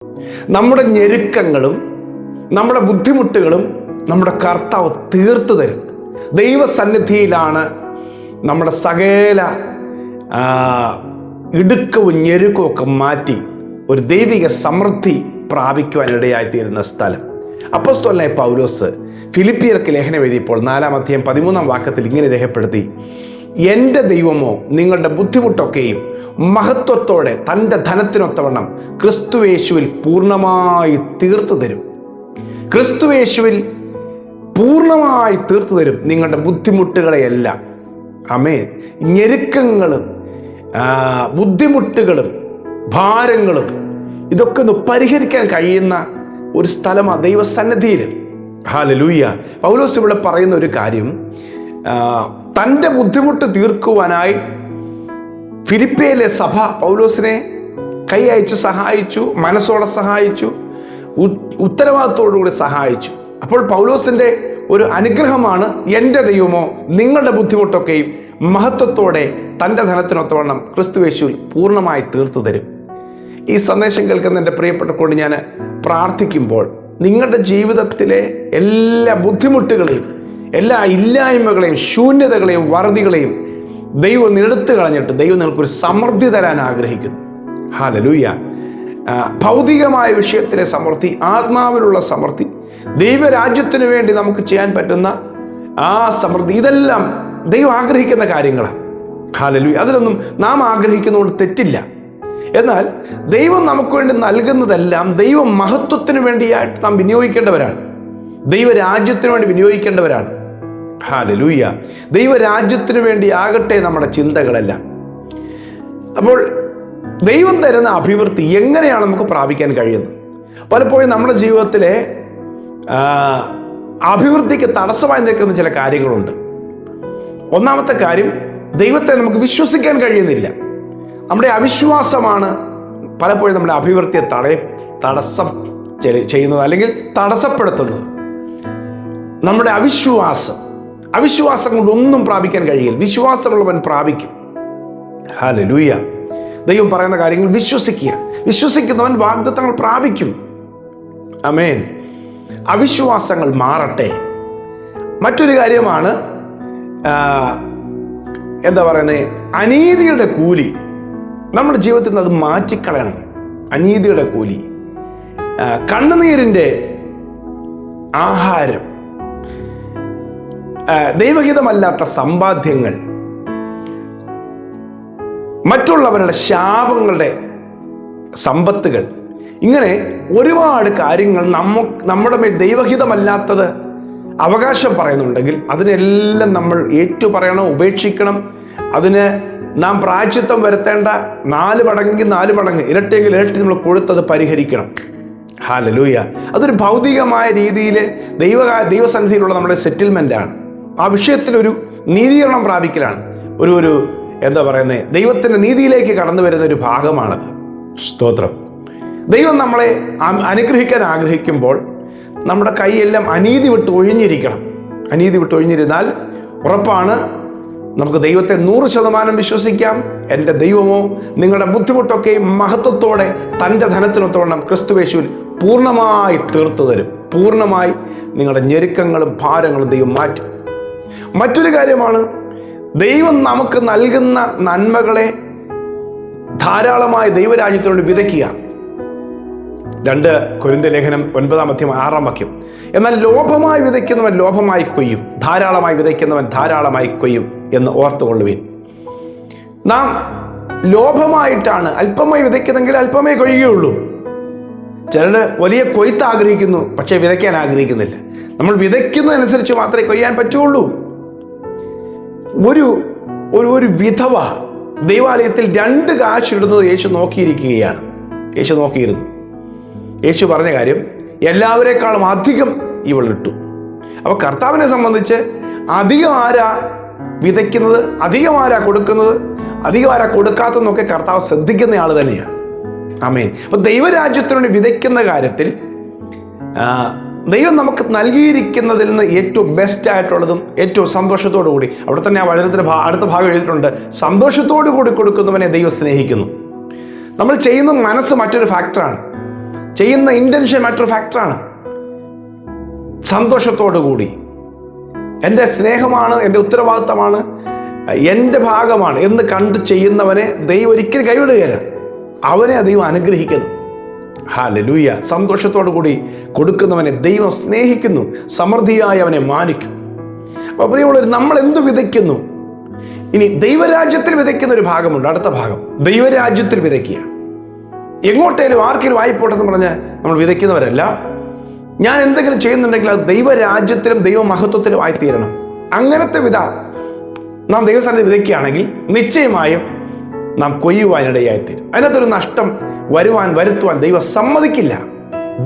നമ്മുടെ ഞെരുക്കങ്ങളും നമ്മുടെ ബുദ്ധിമുട്ടുകളും നമ്മുടെ കർത്താവ് തീർത്തു തരും. ദൈവസന്നിധിയിലാണ് നമ്മുടെ സകല ഇടുക്കവും ഞെരുക്കവും ഒക്കെ മാറ്റി ഒരു ദൈവിക സമൃദ്ധി പ്രാപിക്കുവാനിടയായിത്തീരുന്ന സ്ഥലം. അപ്പോസ്തലനായ പൗലോസ് ഫിലിപ്പിയർക്ക് ലേഖനം എഴുതിയപ്പോൾ 4-ാം അധ്യായം 13-ാം വാക്യത്തിൽ ഇങ്ങനെ രേഖപ്പെടുത്തി: എൻ്റെ ദൈവമോ നിങ്ങളുടെ ബുദ്ധിമുട്ടൊക്കെയും മഹത്വത്തോടെ തൻ്റെ ധനത്തിനൊത്തവണ്ണം ക്രിസ്തുയേശുവിൽ പൂർണ്ണമായി തീർത്തു തരും. ക്രിസ്തുയേശുവിൽ പൂർണ്ണമായി തീർത്തു തരും നിങ്ങളുടെ ബുദ്ധിമുട്ടുകളെയെല്ലാം. ആമേൻ. ഞെരുക്കങ്ങളും ബുദ്ധിമുട്ടുകളും ഭാരങ്ങളും ഇതൊക്കെ ഒന്ന് പരിഹരിക്കാൻ കഴിയുന്ന ഒരു സ്ഥലമാണ് ദൈവസന്നിധിയിൽ. ഹല്ലേലൂയ. പൗലോസ് ഇവിടെ പറയുന്ന ഒരു കാര്യം, തൻ്റെ ബുദ്ധിമുട്ട് തീർക്കുവാനായി ഫിലിപ്പിയിലെ സഭ പൗലോസിനെ കൈ അയച്ച് സഹായിച്ചു, മനസ്സോടെ സഹായിച്ചു, ഉത്തരവാദിത്തോടുകൂടി സഹായിച്ചു. അപ്പോൾ പൗലോസിൻ്റെ ഒരു അനുഗ്രഹമാണ്, എൻ്റെ ദൈവമോ നിങ്ങളുടെ ബുദ്ധിമുട്ടൊക്കെയും മഹത്വത്തോടെ തൻ്റെ ധനത്തിനൊത്തവണ്ണം ക്രിസ്തുയേശുവിൽ പൂർണ്ണമായി തീർത്തു തരും. ഈ സന്ദേശം കേൾക്കുന്ന എൻ്റെ പ്രിയപ്പെട്ടവരോട് ഞാൻ പ്രാർത്ഥിക്കുമ്പോൾ, നിങ്ങളുടെ ജീവിതത്തിലെ എല്ലാ ബുദ്ധിമുട്ടുകളെയും എല്ലാ ഇല്ലായ്മകളെയും ശൂന്യതകളെയും വറുതികളെയും ദൈവം എടുത്തു കളഞ്ഞിട്ട് ദൈവം നിങ്ങൾക്കൊരു സമൃദ്ധി തരാൻ ആഗ്രഹിക്കുന്നു. ഹല്ലേലൂയ. ഭൗതികമായ വിഷയത്തിലെ സമൃദ്ധി, ആത്മാവിലുള്ള സമൃദ്ധി, ദൈവരാജ്യത്തിന് വേണ്ടി നമുക്ക് ചെയ്യാൻ പറ്റുന്ന ആ സമൃദ്ധി, ഇതെല്ലാം ദൈവം ആഗ്രഹിക്കുന്ന കാര്യങ്ങളാണ്. ഹല്ലേലൂയ. അതിലൊന്നും നാം ആഗ്രഹിക്കുന്നതുകൊണ്ട് തെറ്റില്ല. എന്നാൽ ദൈവം നമുക്ക് വേണ്ടി നൽകുന്നതെല്ലാം ദൈവ മഹത്വത്തിന് വേണ്ടിയായിട്ട് നാം വിനിയോഗിക്കേണ്ടവരാണ്. ദൈവരാജ്യത്തിന് വേണ്ടി വിനിയോഗിക്കേണ്ടവരാണ്. ഹല്ലേലൂയ. ദൈവരാജ്യത്തിന് വേണ്ടി ആകട്ടെ നമ്മുടെ ചിന്തകളെല്ലാം. അപ്പോൾ ദൈവം തരുന്ന അഭിവൃദ്ധി എങ്ങനെയാണ് നമുക്ക് പ്രാപിക്കാൻ കഴിയുന്നത്? പലപ്പോഴും നമ്മുടെ ജീവിതത്തിലെ അഭിവൃദ്ധിക്ക് തടസ്സമായി നിൽക്കുന്ന ചില കാര്യങ്ങളുണ്ട്. ഒന്നാമത്തെ കാര്യം, ദൈവത്തെ നമുക്ക് വിശ്വസിക്കാൻ കഴിയുന്നില്ല. നമ്മുടെ അവിശ്വാസമാണ് പലപ്പോഴും നമ്മുടെ അഭിവൃദ്ധിയെ തടസ്സം ചെയ്യുന്നത്, അല്ലെങ്കിൽ തടസ്സപ്പെടുത്തുന്നത്. നമ്മുടെ അവിശ്വാസം കൊണ്ട് ഒന്നും പ്രാപിക്കാൻ കഴിയില്ല. വിശ്വാസമുള്ളവൻ പ്രാപിക്കും. ഹല്ലേലൂയ. ദൈവം പറയുന്ന കാര്യങ്ങൾ വിശ്വസിക്കുന്നവൻ വാഗ്ദത്തങ്ങൾ പ്രാപിക്കും. ആമേൻ. അവിശ്വാസങ്ങൾ മാറട്ടെ. മറ്റൊരു കാര്യമാണ്, എന്താ പറയുന്നത്, അനീതിയുടെ കൂലി. നമ്മുടെ ജീവിതത്തിൽ നിന്ന് അത് മാറ്റിക്കളയണം. അനീതിയുടെ കൂലി, കണ്ണുനീരിൻ്റെ ആഹാരം, ദൈവഹിതമല്ലാത്ത സമ്പാദ്യങ്ങൾ, മറ്റുള്ളവരുടെ ശാപങ്ങളുടെ സമ്പത്തുകൾ, ഇങ്ങനെ ഒരുപാട് കാര്യങ്ങൾ നമ്മുടെ മേൽ ദൈവഹിതമല്ലാത്തത് അവകാശം പറയുന്നുണ്ടെങ്കിൽ അതിനെല്ലാം നമ്മൾ ഏറ്റുപറയണം, ഉപേക്ഷിക്കണം. അതിന് നാം പ്രായശ്ചിത്തം വരുത്തേണ്ട 4 മടങ്ങെങ്കിൽ 4 മടങ്ങ്, ഇരട്ടിയെങ്കിൽ ഇരട്ടി നമ്മൾ കൊടുത്തത് പരിഹരിക്കണം. ഹല്ലേലൂയ. അതൊരു ഭൗതികമായ രീതിയിൽ ദൈവസന്നിധിയിലുള്ള നമ്മുടെ സെറ്റിൽമെൻ്റ് ആണ്. ആ വിഷയത്തിലൊരു നീതീകരണം പ്രാപിക്കലാണ്. ഒരു എന്താ പറയുന്നത്, ദൈവത്തിൻ്റെ നീതിയിലേക്ക് കടന്നു വരുന്ന ഒരു ഭാഗമാണത്. സ്തോത്രം. ദൈവം നമ്മളെ അനുഗ്രഹിക്കാൻ ആഗ്രഹിക്കുമ്പോൾ നമ്മുടെ കൈയെല്ലാം അനീതി വിട്ട് ഒഴിഞ്ഞിരിക്കണം. അനീതി വിട്ട് ഒഴിഞ്ഞിരുന്നാൽ ഉറപ്പാണ് നമുക്ക് ദൈവത്തെ 100% വിശ്വസിക്കാം. എൻ്റെ ദൈവമോ നിങ്ങളുടെ ബുദ്ധിമുട്ടൊക്കെ മഹത്വത്തോടെ തൻ്റെ ധനത്തിനൊത്തവണ്ണം ക്രിസ്തുയേശുവിൽ പൂർണ്ണമായി തീർത്തു തരും. പൂർണ്ണമായി നിങ്ങളുടെ ഞെരുക്കങ്ങളും ഭാരങ്ങളും ദൈവം മാറ്റും. മറ്റൊരു കാര്യമാണ്, ദൈവം നമുക്ക് നൽകുന്ന നന്മകളെ ധാരാളമായി ദൈവരാജ്യത്തിനോട് വിതയ്ക്കുക. 2 കൊരിന്ത്യർ ലേഖനം 9-ാം അധ്യായം 6-ാം വാക്യം: എന്നാൽ ലോഭമായി വിതയ്ക്കുന്നവൻ ലോഭമായി കൊയ്യും, ധാരാളമായി വിതയ്ക്കുന്നവൻ ധാരാളമായി കൊയ്യും എന്ന് ഓർത്തുകൊള്ളുവിൻ. നാം ലോഭമായിട്ടാണ് അല്പമായി വിതയ്ക്കുന്നെങ്കിൽ അല്പമേ കൊയ്യുകയുള്ളൂ. ചിലർ വലിയ കൊയ്ത്ത് ആഗ്രഹിക്കുന്നു, പക്ഷേ വിതയ്ക്കാൻ ആഗ്രഹിക്കുന്നില്ല. നമ്മൾ വിതയ്ക്കുന്നതനുസരിച്ച് മാത്രമേ കൊയ്യാൻ പറ്റുള്ളൂ. ഒരു വിധവ ദൈവാലയത്തിൽ 2 കാശ് ഇടുന്നത് യേശു നോക്കിയിരിക്കുകയാണ്. യേശു പറഞ്ഞ കാര്യം, എല്ലാവരെക്കാളും അധികം ഇവൾ ഇട്ടു. അപ്പോൾ കർത്താവിനെ സംബന്ധിച്ച് അധികം ആരാ വിതയ്ക്കുന്നത്, അധികം ആരാ കൊടുക്കുന്നത്, അധികം ആരാ കൊടുക്കാത്തതെന്നൊക്കെ കർത്താവ് ശ്രദ്ധിക്കുന്ന ആൾ തന്നെയാണ്. ആമേൻ. അപ്പോൾ ദൈവരാജ്യത്തിനുവേണ്ടി വിതയ്ക്കുന്ന കാര്യത്തിൽ ദൈവം നമുക്ക് നൽകിയിരിക്കുന്നതിൽ നിന്ന് ഏറ്റവും ബെസ്റ്റ് ആയിട്ടുള്ളതും ഏറ്റവും സന്തോഷത്തോടു കൂടി, അവിടെ തന്നെ ആ വചനത്തിൻ്റെ അടുത്ത ഭാഗം എഴുതിയിട്ടുണ്ട്, സന്തോഷത്തോടു കൂടി കൊടുക്കുന്നവനെ ദൈവം സ്നേഹിക്കുന്നു. നമ്മൾ ചെയ്യുന്ന മനസ്സ് മറ്റൊരു ഫാക്ടറാണ്. ചെയ്യുന്ന ഇൻറ്റൻഷൻ മറ്റൊരു ഫാക്ടറാണ്. സന്തോഷത്തോടു കൂടി എൻ്റെ സ്നേഹമാണ്, എൻ്റെ ഉത്തരവാദിത്തമാണ്, എൻ്റെ ഭാഗമാണ് എന്ന് കണ്ട് ചെയ്യുന്നവനെ ദൈവം ഒരിക്കലും കൈവിടുകയില്ല. അവനെ ദൈവം അനുഗ്രഹിക്കുന്നു. ഹല്ലേലൂയ. സന്തോഷത്തോടു കൂടി കൊടുക്കുന്നവനെ ദൈവം സ്നേഹിക്കുന്നു, സമൃദ്ധിയായി അവനെ മാനിക്കും. അപ്പോൾ പ്രിയമുള്ളവർ, നമ്മൾ എന്ത് വിതയ്ക്കുന്നു? ഇനി ദൈവരാജ്യത്തിൽ വിതയ്ക്കുന്ന ഒരു ഭാഗമുണ്ട്. അടുത്ത ഭാഗം ദൈവരാജ്യത്തിൽ വിതയ്ക്കുക. എങ്ങോട്ടേലും ആർക്കെങ്കിലും വായ്പോട്ടെന്ന് പറഞ്ഞ് നമ്മൾ വിതയ്ക്കുന്നവരല്ല. ഞാൻ എന്തെങ്കിലും ചെയ്യുന്നുണ്ടെങ്കിൽ അത് ദൈവരാജ്യത്തിലും ദൈവമഹത്വത്തിലും ആയിത്തീരണം. അങ്ങനത്തെ നാം ദൈവസന്നിധി വിതയ്ക്കുകയാണെങ്കിൽ നിശ്ചയമായും നാം കൊയ്യുവാനിടയായിത്തീരും. അതിനകത്തൊരു നഷ്ടം വരുത്തുവാൻ ദൈവം സമ്മതിക്കില്ല.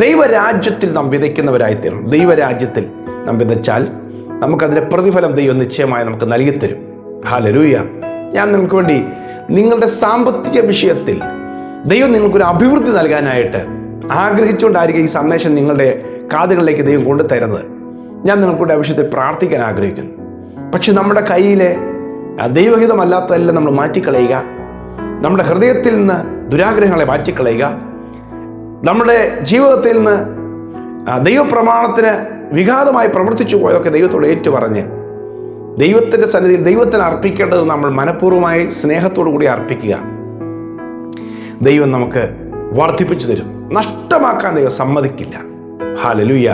ദൈവരാജ്യത്തിൽ നാം വിതയ്ക്കുന്നവരായിത്തീരണം. ദൈവരാജ്യത്തിൽ നാം വിതച്ചാൽ നമുക്കതിൻ്റെ പ്രതിഫലം ദൈവം നിശ്ചയമായി നമുക്ക് നൽകിത്തരും. ഹല്ലേലൂയ. ഞാൻ നിങ്ങൾക്ക് വേണ്ടി നിങ്ങളുടെ സാമ്പത്തിക വിഷയത്തിൽ ദൈവം നിങ്ങൾക്കൊരു അഭിവൃദ്ധി നൽകാനായിട്ട് ആഗ്രഹിച്ചുകൊണ്ടായിരിക്കും ഈ സന്ദേശം നിങ്ങളുടെ കാതുകളിലേക്ക് ദൈവം കൊണ്ടുതരുന്നത്. ഞാൻ നിങ്ങൾക്കൂടെ ആ വിഷയത്തിൽ പ്രാർത്ഥിക്കാൻ ആഗ്രഹിക്കുന്നു. പക്ഷെ നമ്മുടെ കയ്യിലെ ദൈവഹിതമല്ലാത്തതെല്ലാം നമ്മൾ മാറ്റിക്കളയുക. നമ്മുടെ ഹൃദയത്തിൽ നിന്ന് ദുരാഗ്രഹങ്ങളെ മാറ്റിക്കളയുക. നമ്മുടെ ജീവിതത്തിൽ നിന്ന് ദൈവപ്രമാണത്തിന് വിഘാതമായി പ്രവർത്തിച്ചു പോയതൊക്കെ ദൈവത്തോട് ഏറ്റുപറഞ്ഞ് ദൈവത്തിൻ്റെ സന്നിധിയിൽ ദൈവത്തിന് അർപ്പിക്കേണ്ടത് നമ്മൾ മനഃപൂർവ്വമായി സ്നേഹത്തോടു കൂടി അർപ്പിക്കുക. ദൈവം നമുക്ക് വർദ്ധിപ്പിച്ചു തരും. നഷ്ടമാക്കാൻ ദൈവം സമ്മതിക്കില്ല. ഹല്ലേലൂയ.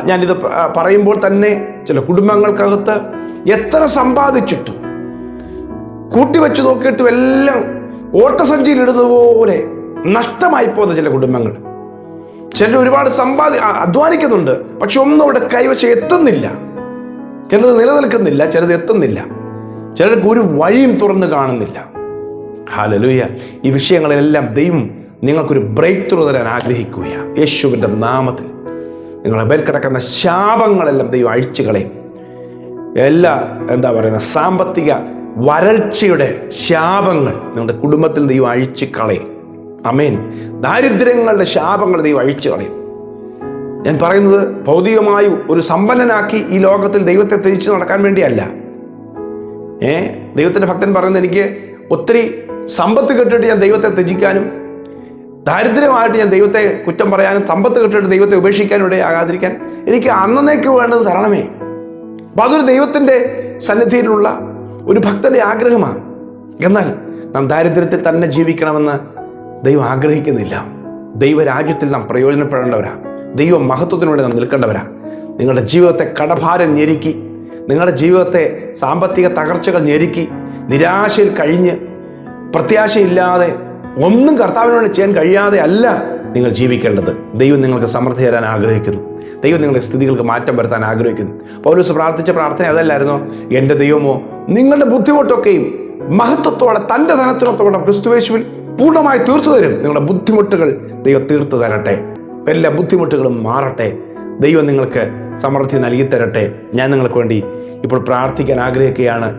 ഞാനിത് പറയുമ്പോൾ തന്നെ ചില കുടുംബങ്ങൾക്കകത്ത് എത്ര സമ്പാദിച്ചിട്ടും കൂട്ടിവെച്ച് നോക്കിയിട്ടും എല്ലാം ഓട്ടസഞ്ചിയിൽ ഇടുന്നത് പോലെ നഷ്ടമായി പോകുന്ന ചില കുടുംബങ്ങൾ. ചിലർ ഒരുപാട് അധ്വാനിക്കുന്നുണ്ട്, പക്ഷെ ഒന്നും അവിടെ കൈവശം എത്തുന്നില്ല. ചിലത് നിലനിൽക്കുന്നില്ല, ചിലത് എത്തുന്നില്ല, ചിലർക്ക് ഒരു വഴിയും തുറന്നു കാണുന്നില്ല. ഹല്ലേലൂയ. ഈ വിഷയങ്ങളിലെല്ലാം ദൈവം നിങ്ങൾക്കൊരു ബ്രേക്ക് ത്രൂ തരാൻ ആഗ്രഹിക്കുകയാണ്. യേശുവിൻ്റെ നാമത്തിൽ നിങ്ങളെ മേൽ കിടക്കുന്ന ശാപങ്ങളെല്ലാം ദൈവം അഴിച്ചു കളയും. സാമ്പത്തിക വരൾച്ചയുടെ ശാപങ്ങൾ നിങ്ങളുടെ കുടുംബത്തിൽ ദൈവം അഴിച്ചു കളയും. ആമേൻ. ദാരിദ്ര്യങ്ങളുടെ ശാപങ്ങൾ ദൈവം അഴിച്ചു കളയും. ഞാൻ പറയുന്നത് ഭൗതികമായി ഒരു സമ്പന്നനാക്കി ഈ ലോകത്തിൽ ദൈവത്തെ ത്യജിച്ച് നടക്കാൻ വേണ്ടിയല്ല. ദൈവത്തിൻ്റെ ഭക്തൻ പറയുന്നത്, എനിക്ക് ഒത്തിരി സമ്പത്ത് കിട്ടിയിട്ട് ഞാൻ ദൈവത്തെ ത്യജിക്കാനും ദാരിദ്ര്യമായിട്ട് ഞാൻ ദൈവത്തെ കുറ്റം പറയാനും സമ്പത്ത് കിട്ടിയിട്ട് ദൈവത്തെ ഉപേക്ഷിക്കാനും ഇടയാകാതിരിക്കാൻ എനിക്ക് അന്നേക്ക് വേണ്ടത് തരണമേ. അപ്പം അതൊരു ദൈവത്തിൻ്റെ സന്നിധിയിലുള്ള ഒരു ഭക്തൻ്റെ ആഗ്രഹമാണ്. എന്നാൽ നാം ദാരിദ്ര്യത്തിൽ തന്നെ ജീവിക്കണമെന്ന് ദൈവം ആഗ്രഹിക്കുന്നില്ല. ദൈവരാജ്യത്തിൽ നാം പ്രയോജനപ്പെടേണ്ടവരാ. ദൈവ മഹത്വത്തിനു വേണ്ടി നാം നിൽക്കേണ്ടവരാ. നിങ്ങളുടെ ജീവിതത്തെ കടഭാരം ഞെരുക്കി, നിങ്ങളുടെ ജീവിതത്തെ സാമ്പത്തിക തകർച്ചകൾ ഞെരുക്കി, നിരാശയിൽ കഴിഞ്ഞ് പ്രത്യാശയില്ലാതെ ഒന്നും കർത്താവിന് വേണ്ടി ചെയ്യാൻ കഴിയാതെ അല്ല നിങ്ങൾ ജീവിക്കേണ്ടത്. ദൈവം നിങ്ങൾക്ക് സമൃദ്ധി തരാൻ ആഗ്രഹിക്കുന്നു. ദൈവം നിങ്ങളുടെ സ്ഥിതികൾക്ക് മാറ്റം വരുത്താൻ ആഗ്രഹിക്കുന്നു. പൗലോസ് പ്രാർത്ഥിച്ച പ്രാർത്ഥന അതല്ലായിരുന്നോ? എൻ്റെ ദൈവമോ നിങ്ങളുടെ ബുദ്ധിമുട്ടൊക്കെയും മഹത്വത്തോടെ തൻ്റെ ധനത്തിനൊത്തോടെ ക്രിസ്തുയേശുവിൽ പൂർണ്ണമായി തീർത്തു തരും. നിങ്ങളുടെ ബുദ്ധിമുട്ടുകൾ ദൈവം തീർത്തു തരട്ടെ. എല്ലാ ബുദ്ധിമുട്ടുകളും മാറട്ടെ. ദൈവം നിങ്ങൾക്ക് സമൃദ്ധി നൽകി തരട്ടെ. ഞാൻ നിങ്ങൾക്ക് വേണ്ടി ഇപ്പോൾ പ്രാർത്ഥിക്കാൻ ആഗ്രഹിക്കുകയാണ്.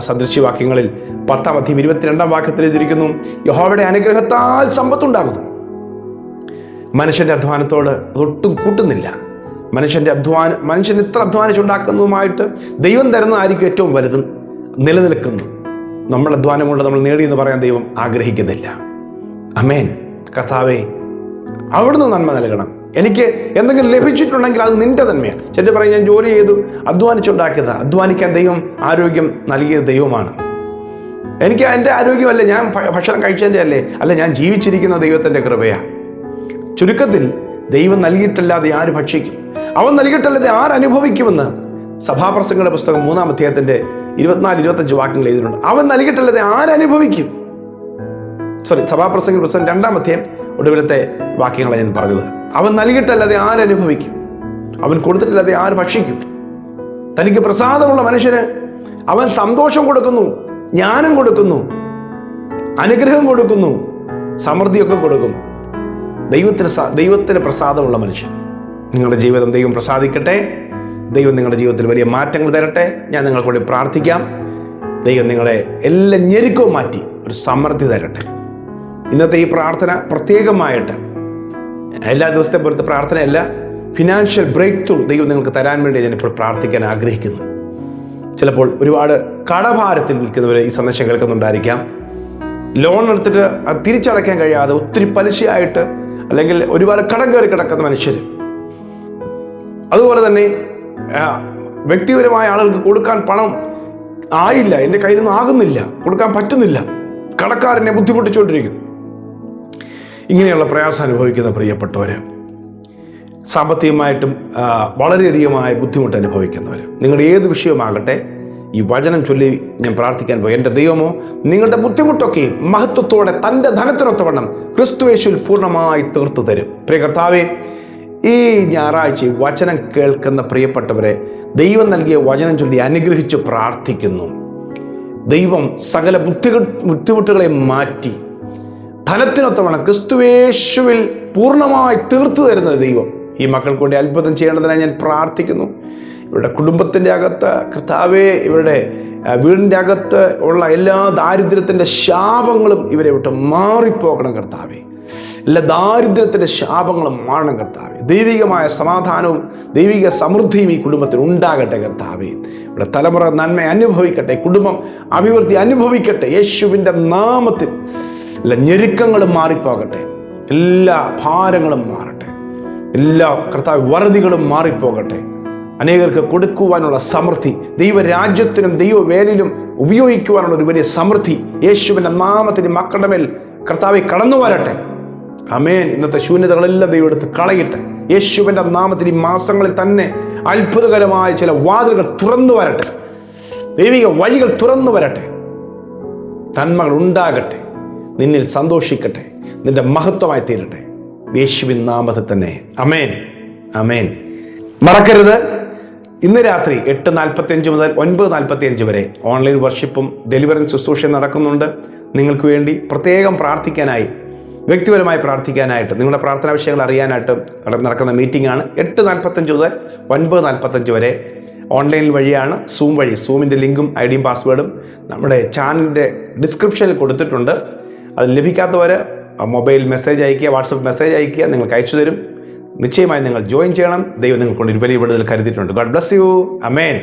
സദൃശ്യവാക്യങ്ങളിൽ 10-22 വാക്യത്തിൽ എഴുതിയിരിക്കുന്നു, യഹോവയുടെ അനുഗ്രഹത്താൽ സമ്പത്തുണ്ടാകുന്നു. മനുഷ്യൻ്റെ അധ്വാനത്തോട് അതൊട്ടും കൂട്ടുന്നില്ല. മനുഷ്യൻ ഇത്ര അധ്വാനിച്ചുണ്ടാക്കുന്നതുമായിട്ട് ദൈവം തരുന്നതായിരിക്കും ഏറ്റവും വലുതും നിലനിൽക്കുന്നു. നമ്മുടെ അധ്വാനം കൊണ്ട് നമ്മൾ നേടിയെന്ന് പറയാൻ ദൈവം ആഗ്രഹിക്കുന്നില്ല. ആമേൻ. കർത്താവേ, അവിടുന്ന് നന്മ നൽകണം. എനിക്ക് എന്തെങ്കിലും ലഭിച്ചിട്ടുണ്ടെങ്കിൽ അത് നിന്റെ നന്മയാണ്. ചിലർ പറയും, ഞാൻ ജോലി ചെയ്തു അധ്വാനിച്ചുണ്ടാക്കിയത്. അധ്വാനിക്കാൻ ദൈവം ആരോഗ്യം നൽകിയ ദൈവമാണ്. എനിക്ക് എൻ്റെ ആരോഗ്യമല്ലേ, ഞാൻ ഭക്ഷണം കഴിച്ചതിൻ്റെ അല്ല, ഞാൻ ജീവിച്ചിരിക്കുന്ന ദൈവത്തിൻ്റെ കൃപയാണ്. ചുരുക്കത്തിൽ ദൈവം നൽകിയിട്ടല്ലാതെ ആര് ഭക്ഷിക്കും? അവൻ നൽകിയിട്ടല്ലാതെ ആരനുഭവിക്കുമെന്ന് സഭാപ്രസംഗങ്ങളുടെ പുസ്തകം 3-ാം അധ്യായത്തിൻ്റെ 24-25 വാക്യങ്ങൾ എഴുതിയിട്ടുണ്ട്. അവൻ നൽകിയിട്ടല്ലാതെ ആരനുഭവിക്കും? സഭാപ്രസംഗ പുസ്തകം 2-ാം അധ്യായം ഒടുവിലത്തെ വാക്യങ്ങളാണ് ഞാൻ പറഞ്ഞത്. അവൻ നൽകിയിട്ടല്ലാതെ ആരനുഭവിക്കും? അവൻ കൊടുത്തിട്ടല്ലാതെ ആര് ഭക്ഷിക്കും? തനിക്ക് പ്രസാദമുള്ള മനുഷ്യന് അവൻ സന്തോഷം കൊടുക്കുന്നു, ജ്ഞാനം കൊടുക്കുന്നു, അനുഗ്രഹം കൊടുക്കുന്നു, സമൃദ്ധിയൊക്കെ കൊടുക്കും. ദൈവത്തിന് പ്രസാദമുള്ള മനുഷ്യൻ. നിങ്ങളുടെ ജീവിതം ദൈവം പ്രസാദിക്കട്ടെ. ദൈവം നിങ്ങളുടെ ജീവിതത്തിൽ വലിയ മാറ്റങ്ങൾ തരട്ടെ. ഞാൻ നിങ്ങൾക്ക് വേണ്ടി പ്രാർത്ഥിക്കാം. ദൈവം നിങ്ങളെ എല്ലാ ഞെരുക്കവും മാറ്റി ഒരു സമൃദ്ധി തരട്ടെ. ഇന്നത്തെ ഈ പ്രാർത്ഥന പ്രത്യേകമായിട്ട് എല്ലാ ദിവസത്തെ പോലത്തെ പ്രാർത്ഥനയല്ല, ഫിനാൻഷ്യൽ ബ്രേക്ക് ത്രൂ ദൈവം നിങ്ങൾക്ക് തരാൻ വേണ്ടി ഞാനിപ്പോൾ പ്രാർത്ഥിക്കാൻ ആഗ്രഹിക്കുന്നു. ചിലപ്പോൾ ഒരുപാട് കടഭാരത്തിൽ നിൽക്കുന്നവർ ഈ സന്ദേശം കേൾക്കുന്നുണ്ടായിരിക്കാം. ലോൺ എടുത്തിട്ട് അത് തിരിച്ചടയ്ക്കാൻ കഴിയാതെ ഒത്തിരി പലിശയായിട്ട് അല്ലെങ്കിൽ ഒരുപാട് കടം കയറി കിടക്കുന്ന മനുഷ്യർ, അതുപോലെ തന്നെ വ്യക്തിപരമായ ആളുകൾക്ക് കൊടുക്കാൻ പണം ആയില്ല, എൻ്റെ കയ്യിൽ നിന്ന് ആകുന്നില്ല, കൊടുക്കാൻ പറ്റുന്നില്ല, കടക്കാരനെ ബുദ്ധിമുട്ടിച്ചുകൊണ്ടിരിക്കുന്നു. ഇങ്ങനെയുള്ള പ്രയാസം അനുഭവിക്കുന്ന പ്രിയപ്പെട്ടവർ, സാമ്പത്തികമായിട്ടും വളരെയധികമായ ബുദ്ധിമുട്ട് അനുഭവിക്കുന്നവർ, നിങ്ങളുടെ ഏത് വിഷയമാകട്ടെ, ഈ വചനം ചൊല്ലി ഞാൻ പ്രാർത്ഥിക്കാൻ പോയി. എൻ്റെ ദൈവമോ നിങ്ങളുടെ ബുദ്ധിമുട്ടൊക്കെ മഹത്വത്തോടെ തൻ്റെ ധനത്തിനൊത്തവണ്ണം ക്രിസ്തുയേശുവിൽ പൂർണ്ണമായി തീർത്തു തരും. പ്രിയ കർത്താവേ, ഈ ഞായറാഴ്ച വചനം കേൾക്കുന്ന പ്രിയപ്പെട്ടവരെ ദൈവം നൽകിയ വചനം ചൊല്ലി അനുഗ്രഹിച്ച് പ്രാർത്ഥിക്കുന്നു. ദൈവം സകല ബുദ്ധിമുട്ടുകളെ മാറ്റി ധനത്തിനൊത്തവണ്ണം ക്രിസ്തുയേശുവിൽ പൂർണ്ണമായി തീർത്തു തരുന്ന ദൈവം ഈ മക്കൾക്ക് വേണ്ടി അത്ഭുതം ചെയ്യേണ്ടതിനായി ഞാൻ പ്രാർത്ഥിക്കുന്നു. ഇവരുടെ കുടുംബത്തിൻ്റെ അകത്ത് കർത്താവേ, ഇവരുടെ വീടിൻ്റെ അകത്ത് ഉള്ള എല്ലാ ദാരിദ്ര്യത്തിൻ്റെ ശാപങ്ങളും ഇവരെ വിട്ട് മാറിപ്പോകണം കർത്താവേ. എല്ലാ ദാരിദ്ര്യത്തിൻ്റെ ശാപങ്ങളും മാറണം കർത്താവേ. ദൈവികമായ സമാധാനവും ദൈവിക സമൃദ്ധിയും ഈ കുടുംബത്തിൽ ഉണ്ടാകട്ടെ കർത്താവേ. ഇവിടെ തലമുറ നന്മ അനുഭവിക്കട്ടെ, കുടുംബം അഭിവൃദ്ധി അനുഭവിക്കട്ടെ. യേശുവിൻ്റെ നാമത്തിൽ എല്ലാ ഞെരുക്കങ്ങളും മാറിപ്പോകട്ടെ, എല്ലാ ഭാരങ്ങളും മാറട്ടെ, എല്ലാ കർത്താവ് വറുതികളും മാറിപ്പോകട്ടെ. അനേകർക്ക് കൊടുക്കുവാനുള്ള സമൃദ്ധി, ദൈവരാജ്യത്തിനും ദൈവവേലിലും ഉപയോഗിക്കുവാനുള്ള ഒരു വലിയ സമൃദ്ധി യേശുവിൻ്റെ നാമത്തിൽ മക്കളുടെ മേൽ കർത്താവെ കടന്നു വരട്ടെ. ആമേൻ. ഇന്നത്തെ ശൂന്യതകളെല്ലാം ദൈവം എടുത്ത് കളയട്ടെ. യേശുവിൻ്റെ നാമത്തിൽ ഈ മാസങ്ങളിൽ തന്നെ അത്ഭുതകരമായ ചില വാതിലുകൾ തുറന്നു വരട്ടെ, ദൈവിക വഴികൾ തുറന്നു വരട്ടെ, നന്മകൾ ഉണ്ടാകട്ടെ, നിന്നിൽ സന്തോഷിക്കട്ടെ, നിന്റെ മഹത്വമായി തീരട്ടെ. യേശുവിൻ നാമത്തിൽ തന്നെ ആമേൻ, ആമേൻ. മറക്കരുത്, ഇന്ന് രാത്രി 8:45 മുതൽ 9:45 വരെ ഓൺലൈൻ വർഷിപ്പും ഡെലിവറൻസ് ശുശ്രൂഷയും നടക്കുന്നുണ്ട്. നിങ്ങൾക്ക് വേണ്ടി പ്രത്യേകം പ്രാർത്ഥിക്കാനായി, വ്യക്തിപരമായി പ്രാർത്ഥിക്കാനായിട്ട്, നിങ്ങളുടെ പ്രാർത്ഥനാ വിഷയങ്ങൾ അറിയാനായിട്ട് നടക്കുന്ന മീറ്റിംഗ് ആണ്. 8:45 മുതൽ 9:45 വരെ ഓൺലൈൻ വഴിയാണ്, സൂം വഴി. സൂമിൻ്റെ ലിങ്കും ഐഡിയും പാസ്വേഡും നമ്മുടെ ചാനലിൻ്റെ ഡിസ്ക്രിപ്ഷനിൽ കൊടുത്തിട്ടുണ്ട്. അത് ലഭിക്കാത്തവർ മൊബൈൽ മെസ്സേജ് അയയ്ക്കുക, വാട്സപ്പ് മെസ്സേജ് അയയ്ക്കുക, നിങ്ങൾക്ക് അയച്ചു തരും. നിശ്ചയമായി നിങ്ങൾ ജോയിൻ ചെയ്യണം. ദൈവം നിങ്ങൾക്ക് കൊണ്ട് ഒരു വലിയ വിടുതൽ കരുതിയിട്ടുണ്ട്. God bless you. ആമേൻ.